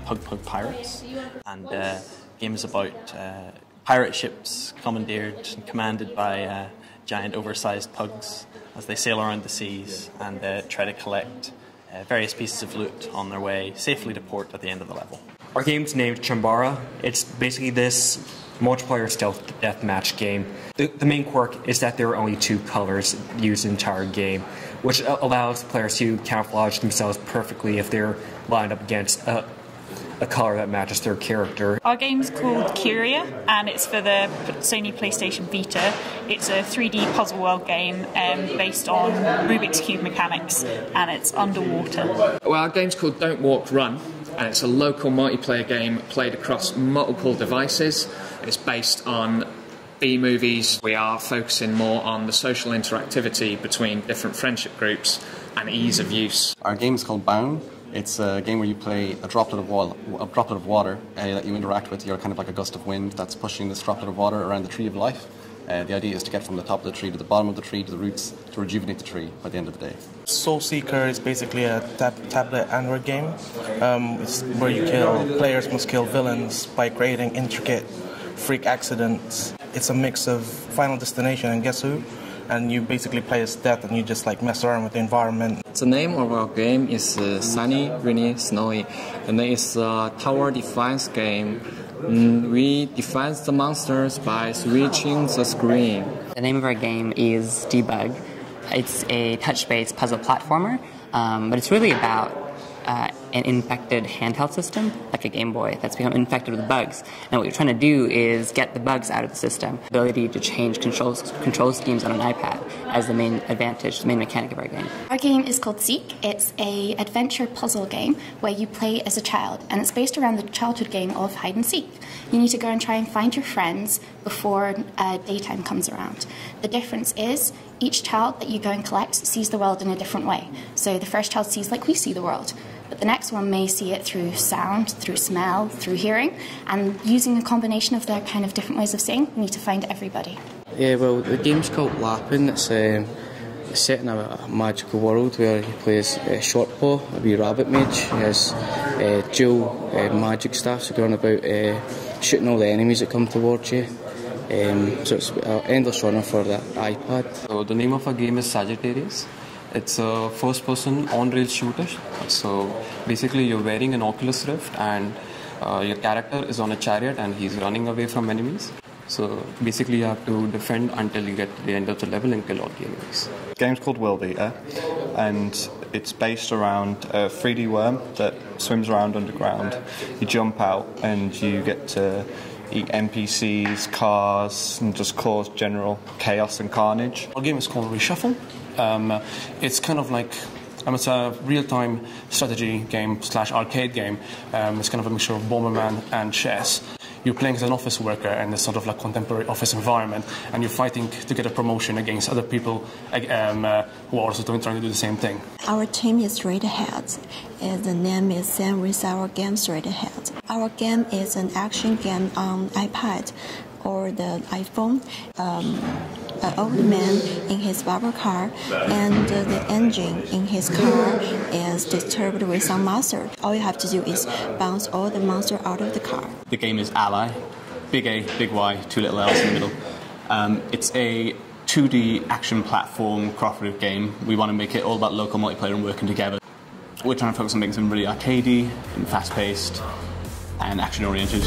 Pug Pug Pirates, and the game is about pirate ships commandeered and commanded by giant oversized pugs as they sail around the seas and try to collect various pieces of loot on their way safely to port at the end of the level. Our game's named Chambara. It's basically this multiplayer stealth deathmatch game. The main quirk is that there are only 2 colors used in the entire game, which allows players to camouflage themselves perfectly if they're lined up against a color that matches their character. Our game's called Curia, and it's for the Sony PlayStation Vita. It's a 3D puzzle world game based on Rubik's Cube mechanics, and it's underwater. Well, our game's called Don't Walk Run, and it's a local multiplayer game played across multiple devices. It's based on B-movies. We are focusing more on the social interactivity between different friendship groups and ease of use. Our game is called Bound. It's a game where you play a droplet of water that you interact with. You're kind of like a gust of wind that's pushing this droplet of water around the tree of life. The idea is to get from the top of the tree to the bottom of the tree to the roots to rejuvenate the tree by the end of the day. Soul Seeker is basically a tablet Android game. It's where players must kill villains by creating intricate freak accidents. It's a mix of Final Destination and Guess Who? And you basically play as Death and you just like mess around with the environment. The name of our game is Sunny, Rainy, Snowy, and it's a tower defense game. We defend the monsters by switching the screen. The name of our game is Debug. It's a touch-based puzzle platformer, but it's really about an infected handheld system, like a Game Boy, that's become infected with bugs. And what you're trying to do is get the bugs out of the system. The ability to change control schemes on an iPad as the main advantage, the main mechanic of our game. Our game is called Seek. It's an adventure puzzle game where you play as a child, and it's based around the childhood game of hide and seek. You need to go and try and find your friends before daytime comes around. The difference is each child that you go and collect sees the world in a different way. So the first child sees like we see the world, but the next one may see it through sound, through smell, through hearing, and using a combination of their kind of different ways of seeing, you need to find everybody. Yeah, well, the game's called Lappin'. It's set in a magical world where he plays Shortpaw, a wee rabbit mage. He has dual magic staffs going about shooting all the enemies that come towards you. So it's an endless runner for the iPad. So the name of our game is Sagittarius. It's a first-person on-rail shooter. So basically you're wearing an Oculus Rift and your character is on a chariot and he's running away from enemies. So basically you have to defend until you get to the end of the level and kill all the enemies. The game's called World Eater, and it's based around a 3D worm that swims around underground. You jump out and you get to eat NPCs, cars, and just cause general chaos and carnage. Our game is called Reshuffle. It's kind of like it's a real-time strategy game / arcade game. It's kind of a mixture of Bomberman and chess. You're playing as an office worker in this sort of like contemporary office environment, and you're fighting to get a promotion against other people who are also trying to do the same thing. Our team is Red Hat, and the name is same with our game Red Hat. Our game is an action game on iPad or the iPhone. An old man in his barber car, and the engine in his car is disturbed with some monster. All you have to do is bounce all the monster out of the car. The game is Ally. Big A, big Y, 2 little L's in the middle. It's a 2D action platform cooperative game. We want to make it all about local multiplayer and working together. We're trying to focus on making something really arcadey and fast-paced and action-oriented.